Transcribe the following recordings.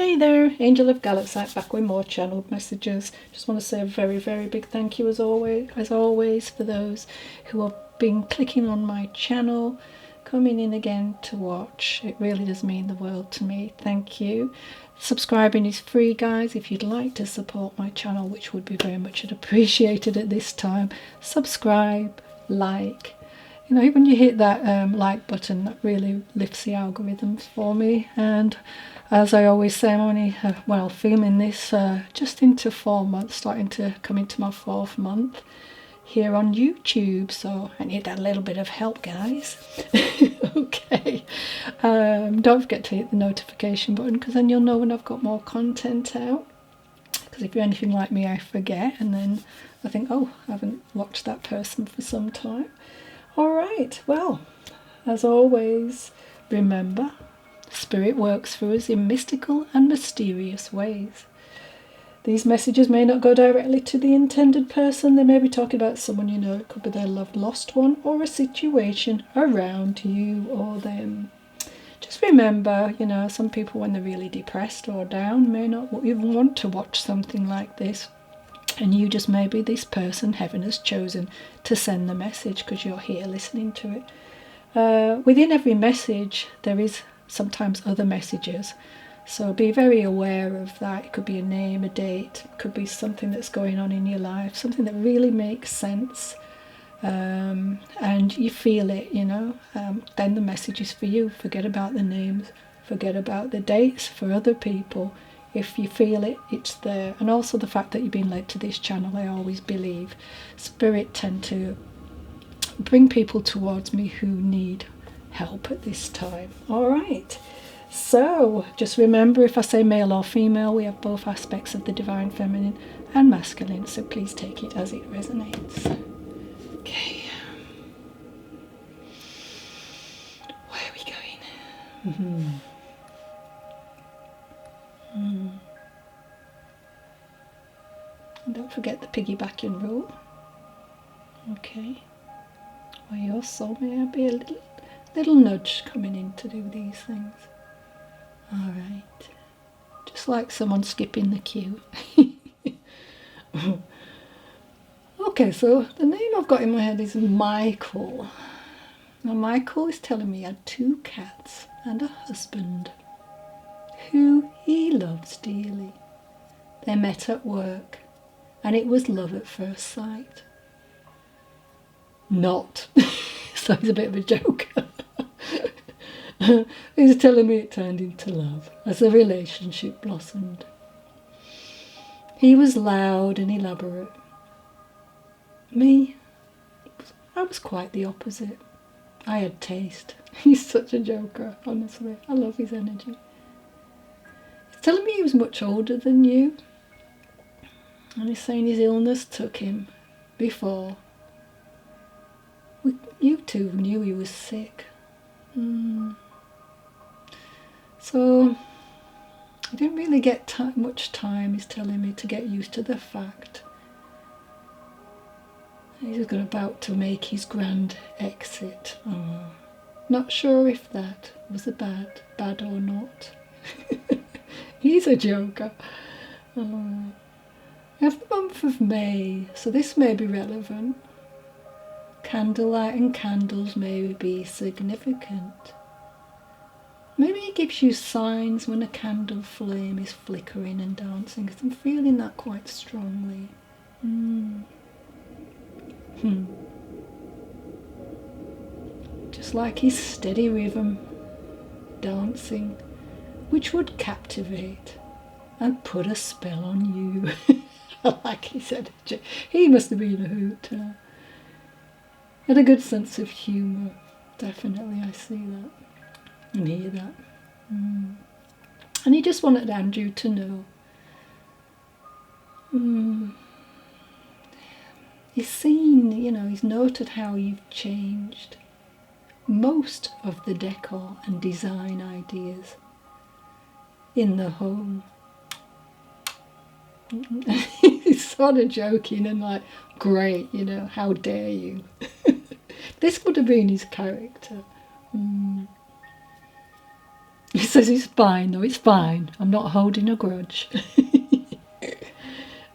Hey there, Angel of Galaxite back with more channeled messages. Just want to say a very, very big thank you as always for those who have been clicking on my channel, coming in again to watch. It really does mean the world to me. Thank you. Subscribing is free, guys. If you'd like to support my channel, which would be very much appreciated at this time, subscribe, like. You know, when you hit that like button, that really lifts the algorithms for me. And as I always say, I'm only, filming this just into 4 months, starting to come into my 4th month here on YouTube. So I need that little bit of help, guys. Okay. Don't forget to hit the notification button, because then you'll know when I've got more content out. Because if you're anything like me, I forget. And then I think, oh, I haven't watched that person for some time. All right, well, as always, remember, Spirit works for us in mystical and mysterious ways. These messages may not go directly to the intended person. They may be talking about someone you know. It could be their loved lost one, or a situation around you or them. Just remember, you know, some people when they're really depressed or down may not even want to watch something like this. And you just may be this person heaven has chosen to send the message, because you're here listening to it. Within every message, there is sometimes other messages. So be very aware of that. It could be a name, a date, it could be something that's going on in your life, something that really makes sense. And you feel it, you know. Then the message is for you. Forget about the names, forget about the dates for other people. If you feel it, it's there. And also the fact that you've been led to this channel, I always believe Spirit tend to bring people towards me who need help at this time. All right, so just remember, if I say male or female, we have both aspects of the divine feminine and masculine, so please take it as it resonates. Okay, where are we going? And don't forget the piggybacking rule. Okay. Well, your soul may be a little nudge coming in to do these things. All right. Just like someone skipping the queue. Okay, so the name I've got in my head is Michael. Now, Michael is telling me he had 2 cats and a husband who he loves dearly. They met at work, and it was love at first sight. Not. So he's a bit of a joker. He's telling me it turned into love as the relationship blossomed. He was loud and elaborate. Me, I was quite the opposite. I had taste. He's such a joker, honestly. I love his energy. Telling me he was much older than you, and he's saying his illness took him before you two knew he was sick. So he didn't really get much time, he's telling me, to get used to the fact he's about to make his grand exit. Not sure if that was a bad or not. He's a joker. We have the month of May, so this may be relevant. Candlelight and candles may be significant. Maybe it gives you signs when a candle flame is flickering and dancing, because I'm feeling that quite strongly. Just like his steady rhythm, dancing, which would captivate and put a spell on you. I like his energy. He must have been a hoot. Had a good sense of humour. Definitely, I see that and hear that. And he just wanted Andrew to know. He's seen, you know, he's noted how you've changed most of the decor and design ideas in the home. He's sort of joking and like, great, you know, how dare you. This would have been his character. He's says it's fine, though. It's fine. I'm not holding a grudge.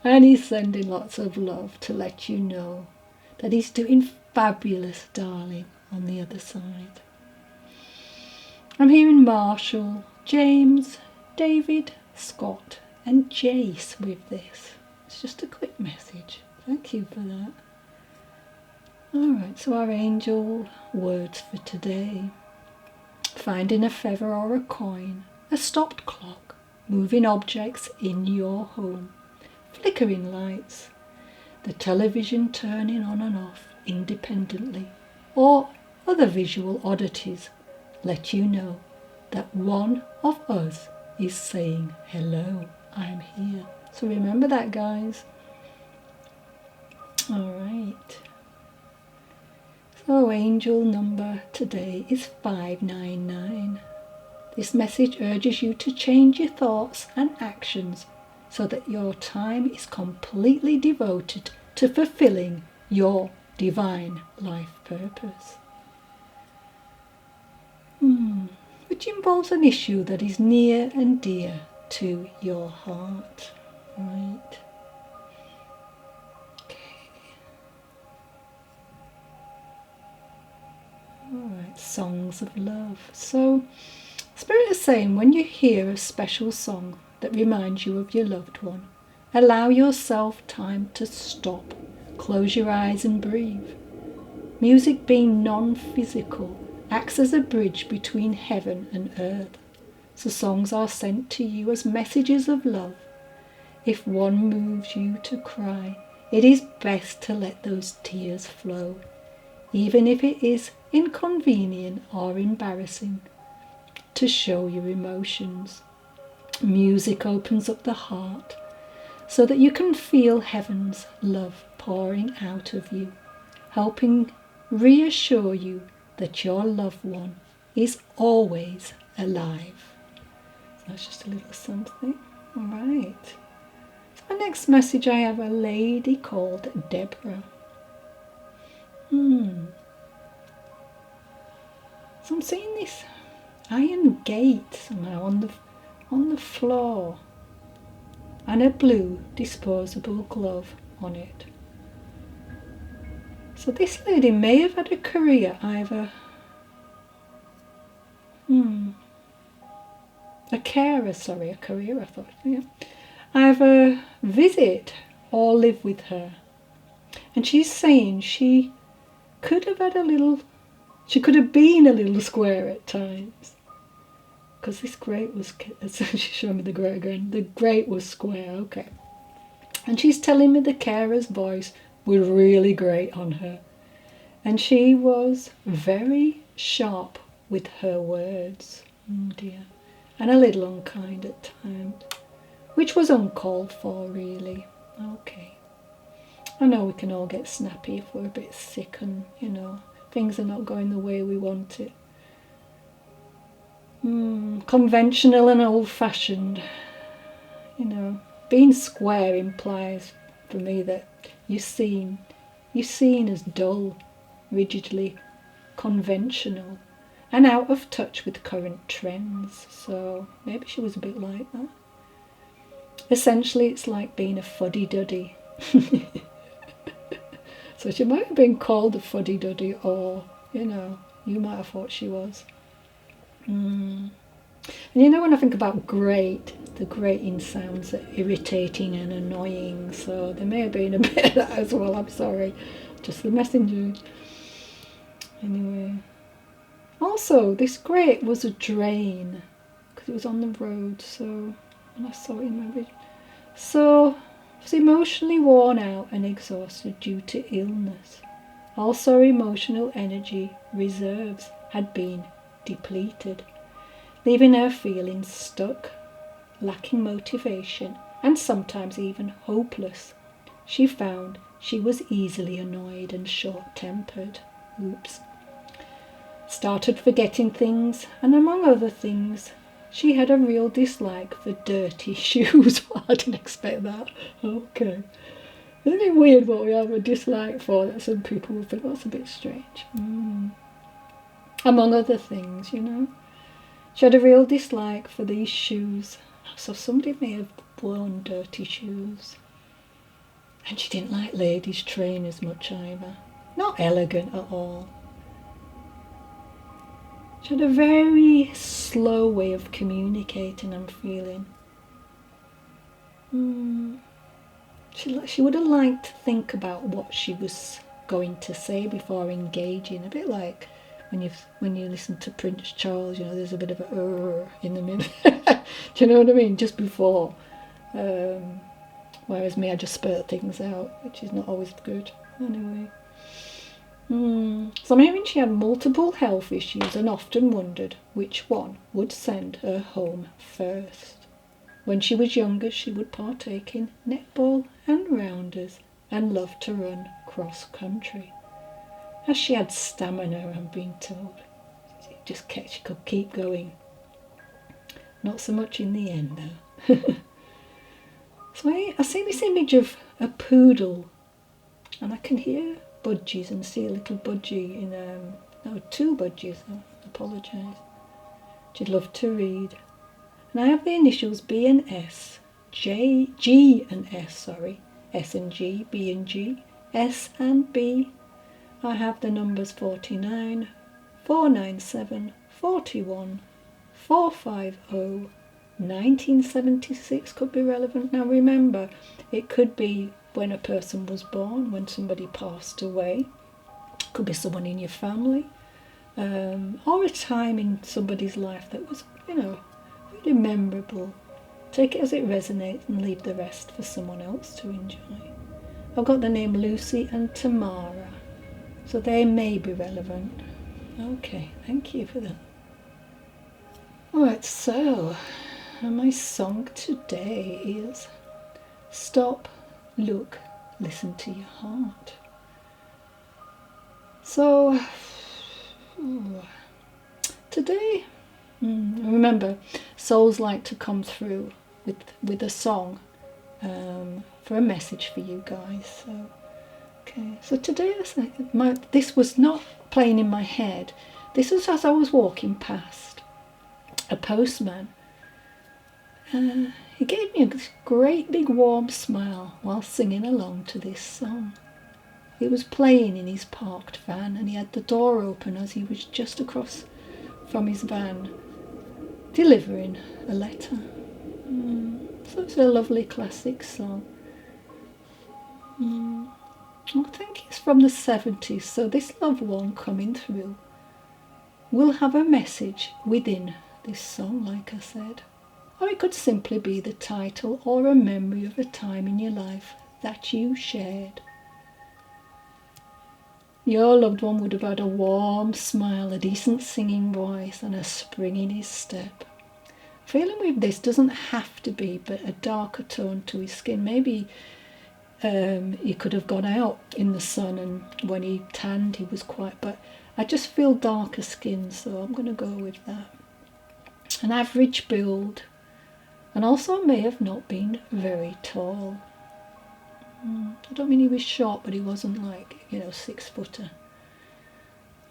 And he's sending lots of love to let you know that he's doing fabulous, darling, on the other side. I'm hearing Marshall, James, David, Scott and Jace with this. It's just a quick message. Thank you for that. Alright, so our angel words for today. Finding a feather or a coin, a stopped clock, moving objects in your home, flickering lights, the television turning on and off independently, or other visual oddities let you know that one of us is saying, hello, I'm here. So remember that, guys. Alright. So angel number today is 599. This message urges you to change your thoughts and actions so that your time is completely devoted to fulfilling your divine life purpose. Which involves an issue that is near and dear to your heart. Right. Okay. Alright, songs of love. So, Spirit is saying when you hear a special song that reminds you of your loved one, allow yourself time to stop, close your eyes and breathe. Music, being non-physical, acts as a bridge between heaven and earth. So songs are sent to you as messages of love. If one moves you to cry, it is best to let those tears flow, even if it is inconvenient or embarrassing, to show your emotions. Music opens up the heart so that you can feel heaven's love pouring out of you, helping reassure you that your loved one is always alive. So that's just a little something. All right. So my next message, I have a lady called Deborah. So I'm seeing this iron gate somehow on the floor and a blue disposable glove on it. So this lady may have had a career either a career I thought, yeah. Either visit or live with her. And she's saying she could have been a little square at times. Because this grate was, she showed me the grate again, the grate was square, okay. And she's telling me the carer's voice was really great on her. And she was very sharp with her words. Oh dear. And a little unkind at times. Which was uncalled for, really. Okay. I know we can all get snappy if we're a bit sick and, things are not going the way we want it. Conventional and old-fashioned. Being square implies for me that you're seen as dull, rigidly conventional, and out of touch with current trends. So maybe she was a bit like that. Essentially, it's like being a fuddy-duddy. So she might have been called a fuddy-duddy, or, you might have thought she was. And when I think about grate, the grating sounds are irritating and annoying, so there may have been a bit of that as well, I'm sorry. Just the messenger. Anyway. Also, this grate was a drain, because it was on the road, so, and I saw it in my vision. So, was emotionally worn out and exhausted due to illness. Also, emotional energy reserves had been depleted, leaving her feeling stuck, lacking motivation, and sometimes even hopeless. She found she was easily annoyed and short-tempered. Started forgetting things, and among other things, she had a real dislike for dirty shoes. I didn't expect that. Okay. Isn't it weird what we have a dislike for that some people would think that's a bit strange? Among other things, She had a real dislike for these shoes, so somebody may have worn dirty shoes. And she didn't like ladies' trainers much either. Not elegant at all. She had a very slow way of communicating, I'm feeling. She would have liked to think about what she was going to say before engaging. A bit like when you listen to Prince Charles, you know, there's a bit of a in the middle. Do you know what I mean? Just before. Whereas me, I just spurt things out, which is not always good. Anyway. So I'm hearing she had multiple health issues and often wondered which one would send her home first. When she was younger, she would partake in netball and rounders and loved to run cross-country. As she had stamina, I'm being told. She could keep going. Not so much in the end, though. So I see this image of a poodle, and I can hear budgies and see a little budgie in, two budgies, I apologise. She'd love to read. And I have the initials B and S, G and S, sorry, S and G, B and G, S and B. I have the numbers 49, 497, 41, 450, 1976 could be relevant. Now remember, it could be when a person was born, when somebody passed away. It could be someone in your family, or a time in somebody's life that was, really memorable. Take it as it resonates and leave the rest for someone else to enjoy. I've got the name Lucy and Tamara, so they may be relevant. Okay, thank you for that. Alright, so my song today is Stop, Look, Listen to Your Heart. So, today, remember, souls like to come through with a song for a message for you guys. So, okay. So today, this was not playing in my head. This was as I was walking past a postman. He gave me a great big warm smile while singing along to this song. It was playing in his parked van, and he had the door open as he was just across from his van delivering a letter. So it's a lovely classic song. I think it's from the 70s, so this loved one coming through will have a message within this song, like I said. Or it could simply be the title or a memory of a time in your life that you shared. Your loved one would have had a warm smile, a decent singing voice, and a spring in his step. Feeling with this doesn't have to be but a darker tone to his skin. Maybe he could have gone out in the sun, and when he tanned he was quite, but I just feel darker skin, so I'm going to go with that. An average build, and also may have not been very tall. I don't mean he was short, but he wasn't like, 6-footer.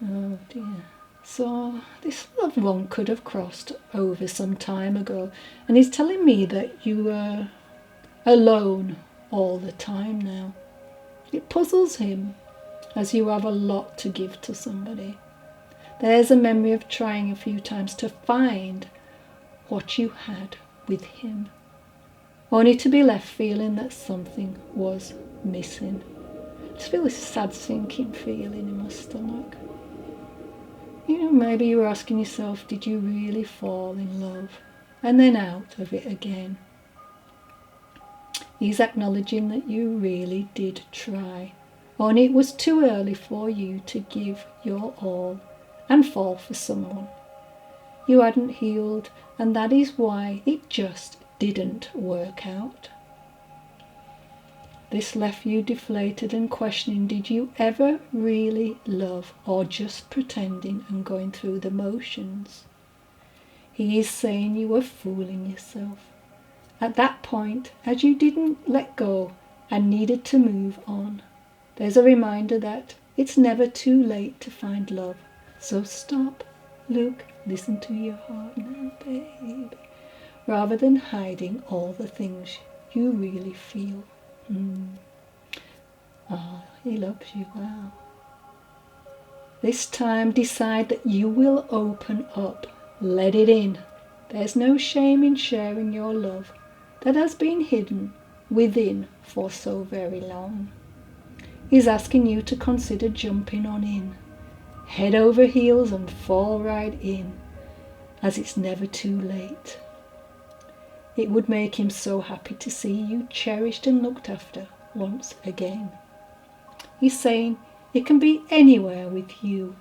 Oh dear. So this loved one could have crossed over some time ago, and he's telling me that you were alone all the time now. It puzzles him, as you have a lot to give to somebody. There's a memory of trying a few times to find what you had with him, only to be left feeling that something was missing. I just feel this sad sinking feeling in my stomach. Maybe you were asking yourself, did you really fall in love? And then out of it again. He's acknowledging that you really did try, only it was too early for you to give your all and fall for someone. You hadn't healed, and that is why it just didn't work out. This left you deflated and questioning, did you ever really love, or just pretending and going through the motions? He is saying you were fooling yourself. At that point, as you didn't let go and needed to move on, there's a reminder that it's never too late to find love. So stop, Look, listen to your heart now, baby. Rather than hiding all the things you really feel. Ah, he loves you, wow. This time decide that you will open up. Let it in. There's no shame in sharing your love that has been hidden within for so very long. He's asking you to consider jumping on in. Head over heels and fall right in, as it's never too late. It would make him so happy to see you cherished and looked after once again. He's saying it can be anywhere with you,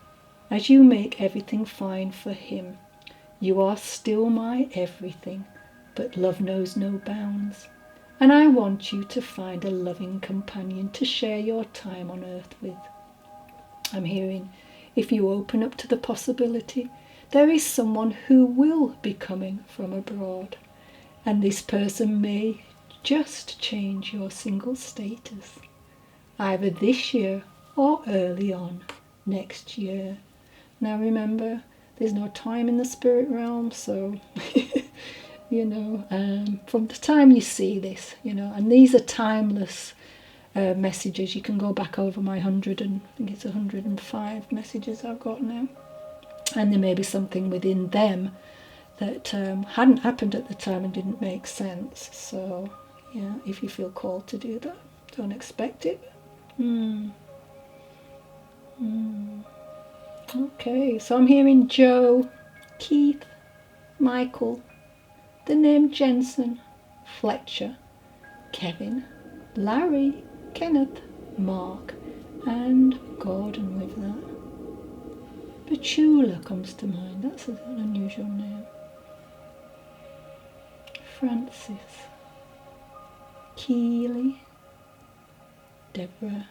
as you make everything fine for him. You are still my everything, but love knows no bounds. And I want you to find a loving companion to share your time on earth with. I'm hearing, if you open up to the possibility, there is someone who will be coming from abroad. And this person may just change your single status, either this year or early on next year. Now remember, there's no time in the spirit realm, so from the time you see this, and these are timeless messages. You can go back over my 105 messages I've got now, and there may be something within them that hadn't happened at the time and didn't make sense. So yeah, if you feel called to do that, don't expect it. Okay, so I'm hearing Joe, Keith, Michael, the name Jensen, Fletcher, Kevin, Larry, Kenneth, Mark, and Gordon with that. Petula comes to mind. That's an unusual name. Francis, Keely, Deborah,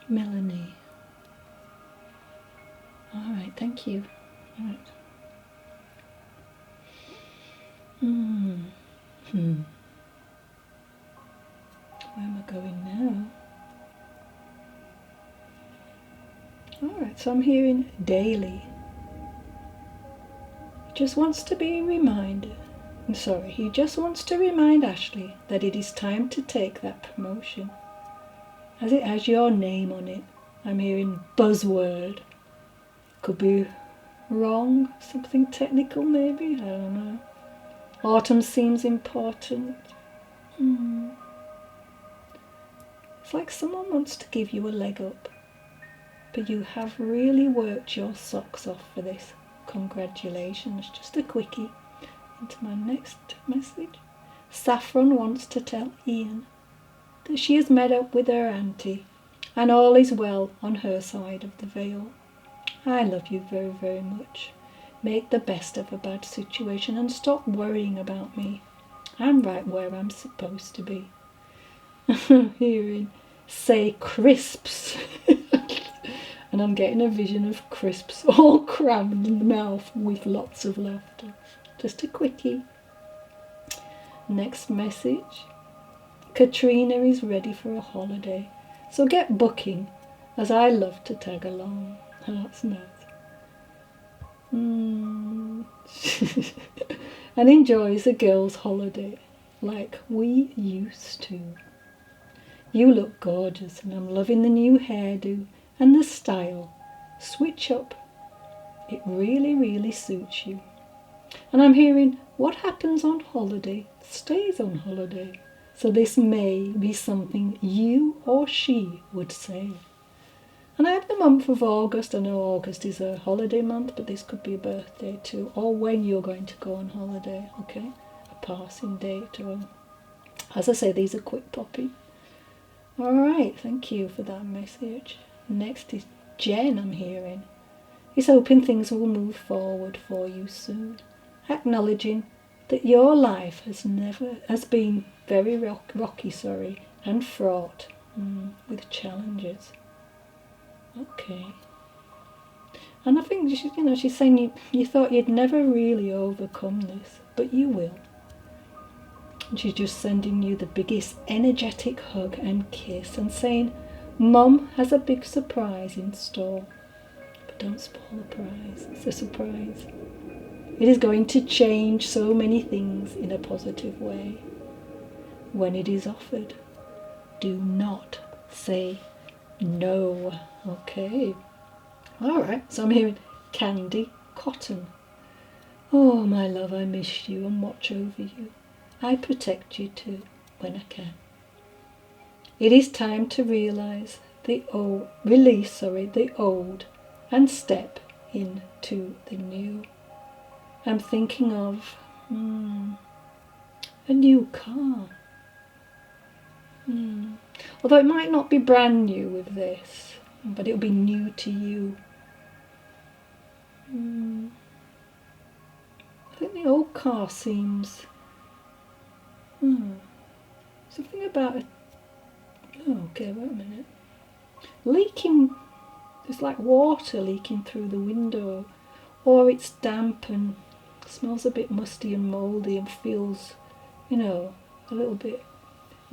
Melanie. All right, thank you. All right. Where am I going now? Alright, so I'm hearing daily. He just wants to remind Ashley that it is time to take that promotion, as it has your name on it. I'm hearing buzzword. Could be wrong, something technical maybe, I don't know. Autumn seems important. It's like someone wants to give you a leg up, but you have really worked your socks off for this. Congratulations. Just a quickie into my next message. Saffron wants to tell Ian that she has met up with her auntie and all is well on her side of the veil. I love you very, very much. Make the best of a bad situation and stop worrying about me. I'm right where I'm supposed to be. Hearing say crisps. And I'm getting a vision of crisps all crammed in the mouth with lots of laughter. Just a quickie. Next message. Katrina is ready for a holiday, so get booking, as I love to tag along. That's nice. And enjoys a girl's holiday like we used to. You look gorgeous, and I'm loving the new hairdo and the style. Switch up. It really, really suits you. And I'm hearing what happens on holiday stays on holiday. So this may be something you or she would say. And I have the month of August. I know August is a holiday month, but this could be a birthday too, or when you're going to go on holiday, okay? A passing date, or as I say, these are quick popping. Alright, thank you for that message. Next is Jen, I'm hearing. He's hoping things will move forward for you soon, acknowledging that your life has been very rocky, and fraught with challenges. Okay. And I think, she's saying you thought you'd never really overcome this, but you will. And she's just sending you the biggest energetic hug and kiss and saying, Mum has a big surprise in store. But don't spoil the prize. It's a surprise. It is going to change so many things in a positive way. When it is offered, do not say no. Okay. Alright, so I'm hearing Candy Cotton. Oh, my love, I miss you and watch over you. I protect you too when I can. It is time to release the old and step into the new. I'm thinking of a new car. Although it might not be brand new with this, but it'll be new to you. I think the old car seems something about it. Oh, okay, wait a minute. Leaking. It's like water leaking through the window, or it's damp and smells a bit musty and mouldy and feels, a little bit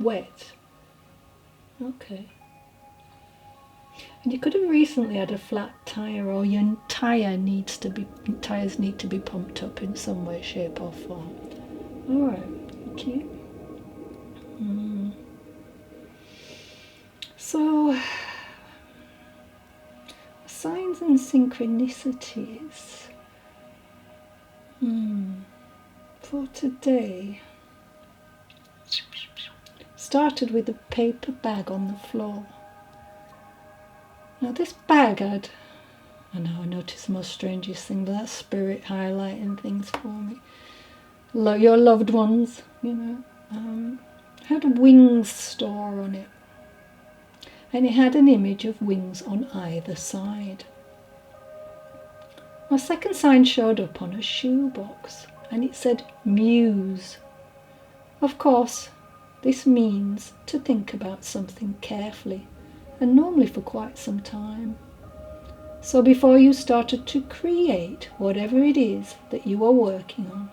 wet. Okay. And you could have recently had a flat tyre, or your tyres need to be pumped up in some way, shape or form. Alright, thank you. So, signs and synchronicities for today started with a paper bag on the floor. Now this bag had, I noticed the most strangest thing, but that's spirit highlighting things for me. Your loved ones, had wings store on it. And it had an image of wings on either side. My second sign showed up on a shoebox, and it said Muse. Of course, this means to think about something carefully, and normally for quite some time. So before you started to create whatever it is that you are working on,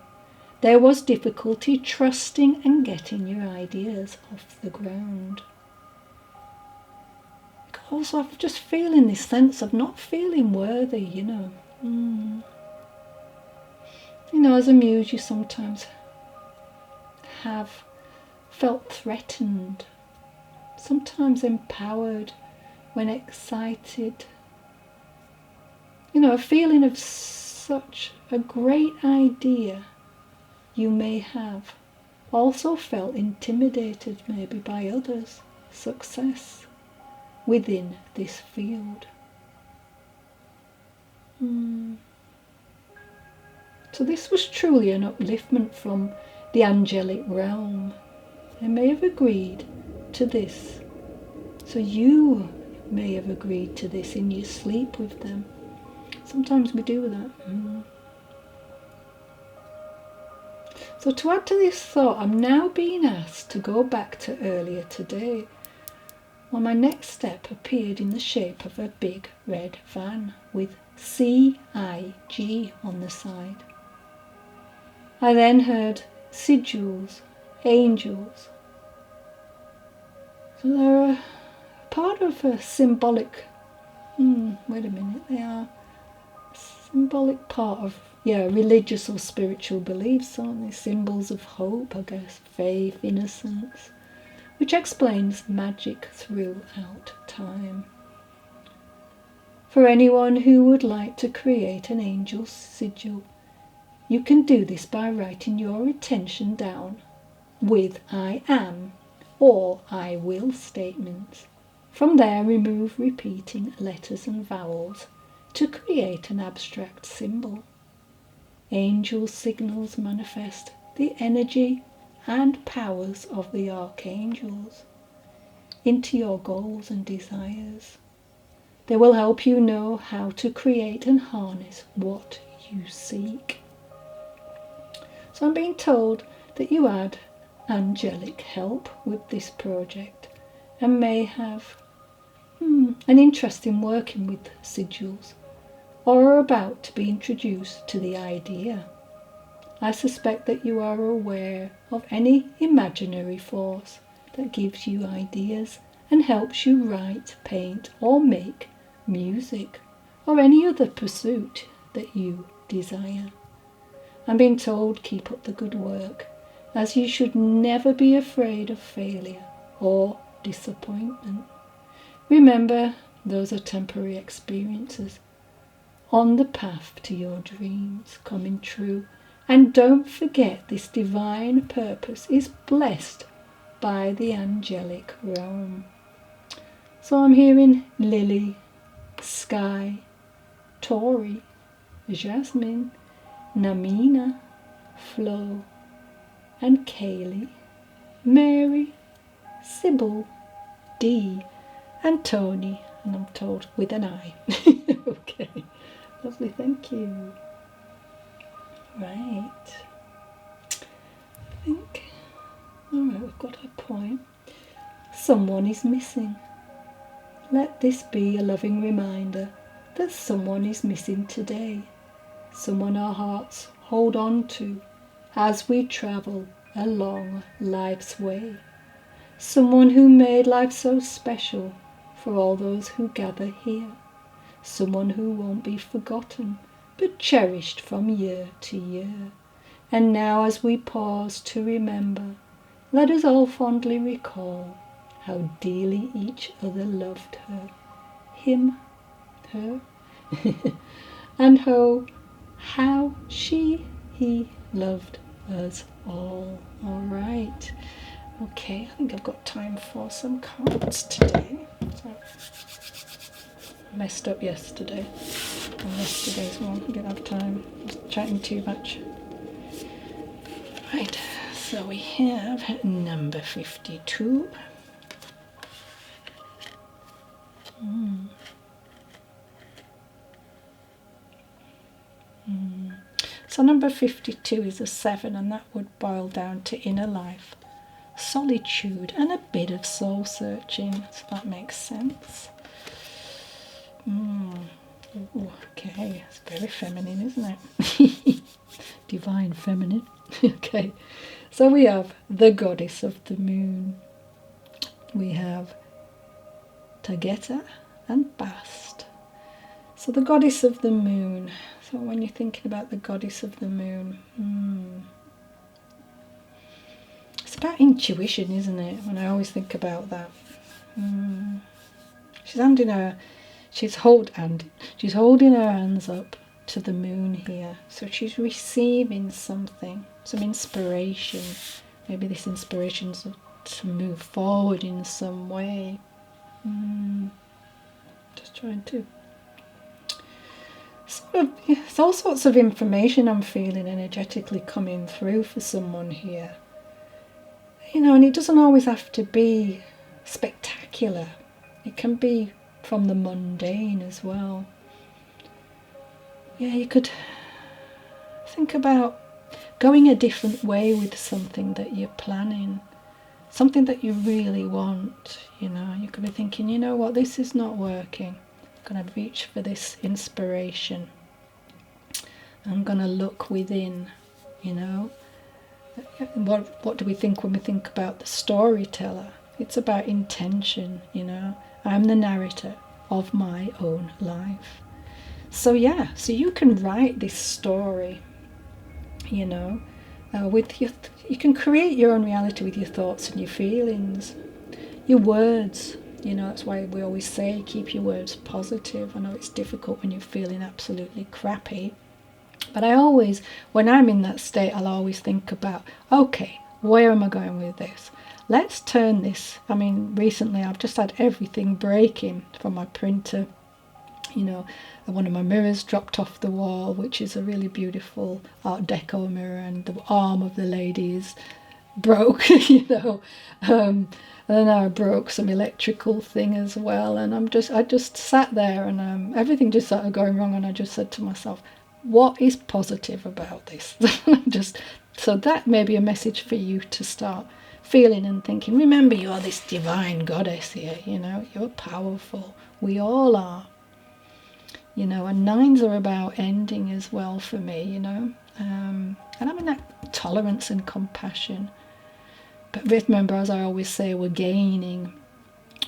there was difficulty trusting and getting your ideas off the ground. Also, I'm just feeling this sense of not feeling worthy, as a muse, you sometimes have felt threatened, sometimes empowered when excited. A feeling of such a great idea you may have. Also felt intimidated maybe by others' success within this field. So this was truly an upliftment from the angelic realm. They may have agreed to this. So you may have agreed to this in your sleep with them. Sometimes we do that. So to add to this thought, I'm now being asked to go back to earlier today. Well, my next step appeared in the shape of a big red van with CIG on the side. I then heard sigils, angels. So they're part of a symbolic, they are a symbolic part of, religious or spiritual beliefs, aren't they? Symbols of hope, I guess, faith, innocence, which explains magic throughout time. For anyone who would like to create an angel sigil, you can do this by writing your intention down with I am or I will statements. From there, remove repeating letters and vowels to create an abstract symbol. Angel signals manifest the energy and powers of the archangels into your goals and desires. They will help you know how to create and harness what you seek. So I'm being told that you had angelic help with this project and may have an interest in working with sigils or are about to be introduced to the idea. I suspect that you are aware of any imaginary force that gives you ideas and helps you write, paint, or make music, or any other pursuit that you desire. I'm being told keep up the good work, as you should never be afraid of failure or disappointment. Remember, those are temporary experiences on the path to your dreams coming true. And don't forget, this divine purpose is blessed by the angelic realm. So I'm hearing Lily, Sky, Tori, Jasmine, Namina, Flo, and Kaylee, Mary, Sybil, Dee, and Tony, and I'm told with an I. Okay, lovely, thank you. Right, I think, alright, we've got a point. Someone is missing. Let this be a loving reminder that someone is missing today. Someone our hearts hold on to as we travel along life's way. Someone who made life so special for all those who gather here. Someone who won't be forgotten, but cherished from year to year. And now as we pause to remember, let us all fondly recall how dearly each other loved her, him, her, and how he loved us all. All right. Okay, I think I've got time for some cards today. So, messed up yesterday. And yesterday's one, I didn't have time. I was chatting too much. Right, so we have number 52. So number 52 is a 7, and that would boil down to inner life, solitude, and a bit of soul searching, so that makes sense. Ooh, okay, it's very feminine, isn't it? Divine feminine. Okay, so we have the goddess of the moon. We have Taygeta and Bast. So the goddess of the moon. So when you're thinking about the goddess of the moon, it's about intuition, isn't it? When I always think about that. She's holding her hands up to the moon here. So she's receiving something, some inspiration. Maybe this inspiration's to move forward in some way. Just trying to. It's all sorts of information I'm feeling energetically coming through for someone here. You know, and it doesn't always have to be spectacular. It can be from the mundane as well. Yeah, you could think about going a different way with something that you're planning, something that you really want. You know, you could be thinking, you know what, this is not working. I'm going to reach for this inspiration. I'm going to look within, you know. What do we think when we think about the storyteller? It's about intention, you know. I'm the narrator of my own life. So yeah, so you can write this story, you know, you can create your own reality with your thoughts and your feelings, your words. You know, that's why we always say keep your words positive. I know it's difficult when you're feeling absolutely crappy, but when I'm in that state, I'll always think about, okay, where am I going with this? Let's turn this. I mean, recently I've just had everything breaking from my printer. You know, one of my mirrors dropped off the wall, which is a really beautiful Art Deco mirror, and the arm of the lady is broke, you know. And then I broke some electrical thing as well, and I just sat there, and everything just started going wrong, and I just said to myself, what is positive about this? So that may be a message for you to start feeling and thinking. Remember, you are this divine goddess here, you know, you're powerful. We all are. You know, and 9s are about ending as well for me, you know. and having that tolerance and compassion. But remember, as I always say, we're gaining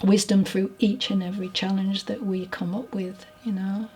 wisdom through each and every challenge that we come up with, you know.